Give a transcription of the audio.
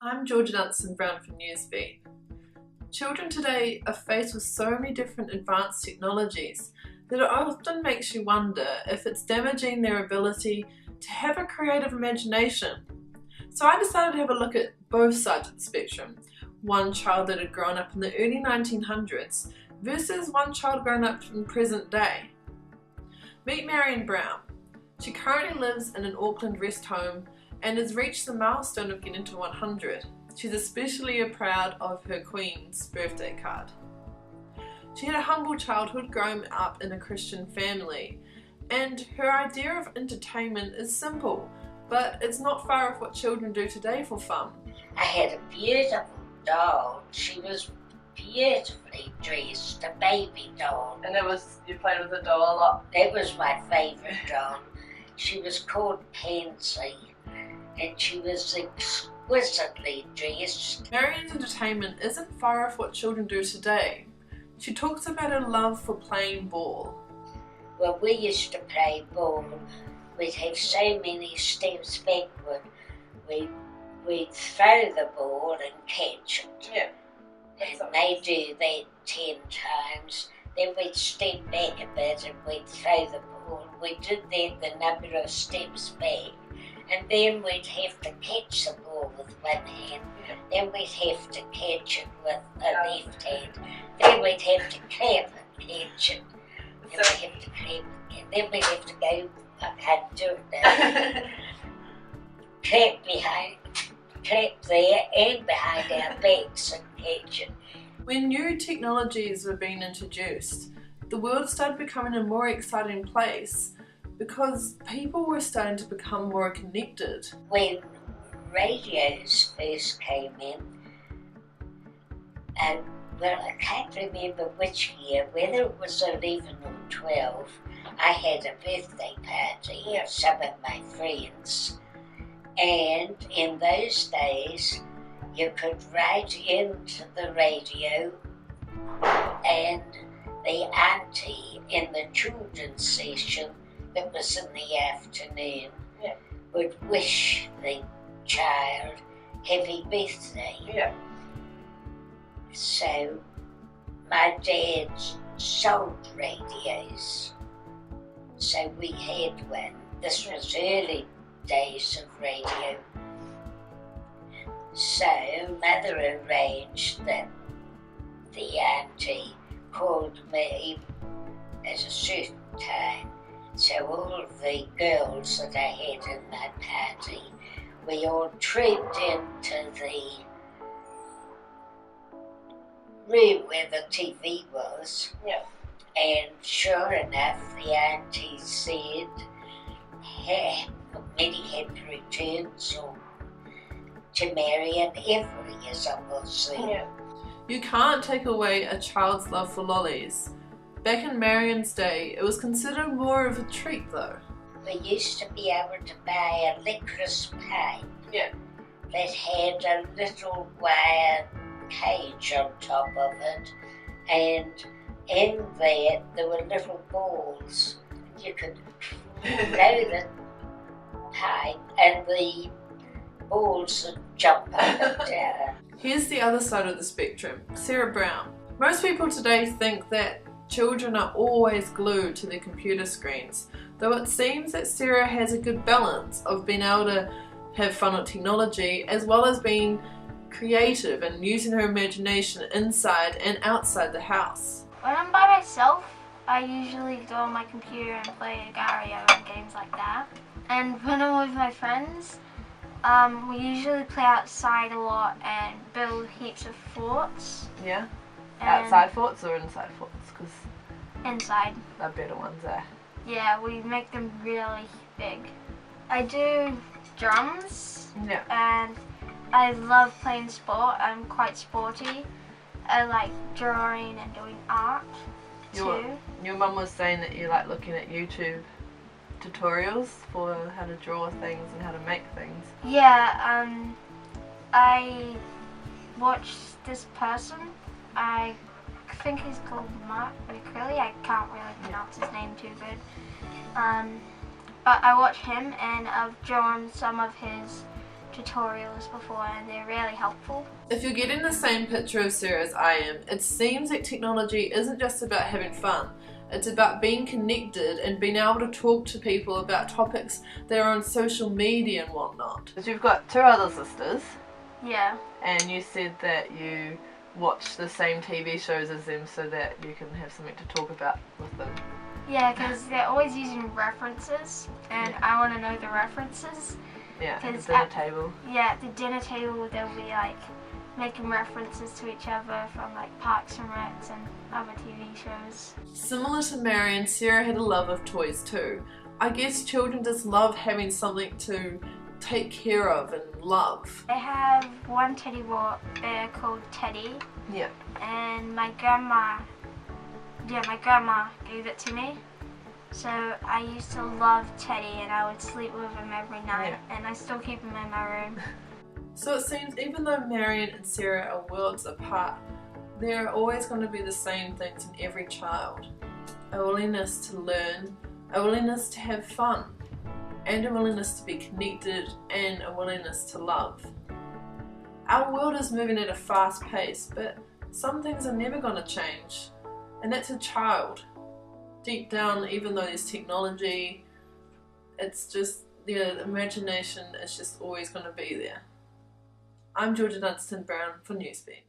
I'm Georgia Dunstan-Brown from Newsbeat. Children today are faced with so many different advanced technologies that it often makes you wonder if it's damaging their ability to have a creative imagination. So I decided to have a look at both sides of the spectrum. One child that had grown up in the early 1900s versus one child grown up in present day. Meet Marion Brown. She currently lives in an Auckland rest home and has reached the milestone of getting to 100. She's especially proud of her Queen's birthday card. She had a humble childhood growing up in a Christian family, and her idea of entertainment is simple, but it's not far off what children do today for fun. I had a beautiful doll. She was beautifully dressed, a baby doll. And you played with the doll a lot? That was my favourite doll. She was called Pansy, and she was exquisitely dressed. Marion's entertainment isn't far off what children do today. She talks about her love for playing ball. Well, we used to play ball. We'd have so many steps backward. We'd throw the ball and catch it. Yeah. And they do that 10 times. Then we'd step back a bit and we'd throw the ball. We did that the number of steps back. And then we'd have to catch the ball with one hand. Yeah. Then we'd have to catch it with a left hand. Then we'd have to clap and catch it. Then we'd have to clap again. Then we'd have to go, I can't do it now. Clap there and behind our backs and catch it. When new technologies were being introduced, the world started becoming a more exciting place because people were starting to become more connected. When radios first came in, and well, I can't remember which year, whether it was 11 or 12, I had a birthday party of some of my friends. And in those days, you could write into the radio, and the auntie in the children's session that was in the afternoon would wish the child happy birthday. Yeah. So my dad sold radios, so we had one. This was early days of radio. So Mother arranged that the auntie called me at a certain time. So all the girls that I had in my party, we all trooped into the room where the TV was. Yeah. And sure enough, the auntie said, many happy returns to Marion every year, I was there. Yeah. You can't take away a child's love for lollies. Back in Marion's day, it was considered more of a treat though. We used to be able to buy a licorice pipe that had a little wire cage on top of it, and in there were little balls. You could blow the pipe and the balls would jump up and down. Here's the other side of the spectrum, Sarah Brown. Most people today think that children are always glued to their computer screens, though it seems that Sarah has a good balance of being able to have fun with technology as well as being creative and using her imagination inside and outside the house. When I'm by myself, I usually go on my computer and play Agario and games like that. And when I'm with my friends, we usually play outside a lot and build heaps of forts. Yeah? And Outside forts or inside forts? Because inside. they're better ones there. Yeah, we make them really big. I do drums. Yeah. And I love playing sport. I'm quite sporty. I like drawing and doing art too. Your mum was saying that you like looking at YouTube tutorials for how to draw things and how to make things. Yeah, I watched this person. I think he's called Mark McCrilly. I can't really pronounce his name too good. But I watched him and I've drawn some of his tutorials before and they're really helpful. If you're getting the same picture of Sarah as I am, it seems that technology isn't just about having fun. It's about being connected and being able to talk to people about topics that are on social media and whatnot. You've got 2 other sisters. Yeah. And you said that you watch the same TV shows as them so that you can have something to talk about with them. Yeah, because they're always using references and I want to know the references. Yeah, at the dinner table. Yeah, at the dinner table they'll be like making references to each other from like Parks and Recs and other TV shows. Similar to Marion, Sarah had a love of toys too. I guess children just love having something to take care of and love. I have one teddy bear called Teddy. Yeah. And my grandma gave it to me. So I used to love Teddy and I would sleep with him every night, and I still keep him in my room. So it seems even though Marion and Sarah are worlds apart, there are always going to be the same things in every child. A willingness to learn, a willingness to have fun, and a willingness to be connected, and a willingness to love. Our world is moving at a fast pace, but some things are never going to change, and that's a child. Deep down, even though there's technology, it's just, the imagination is just always going to be there. I'm Georgia Dunstan-Brown for Newsbeat.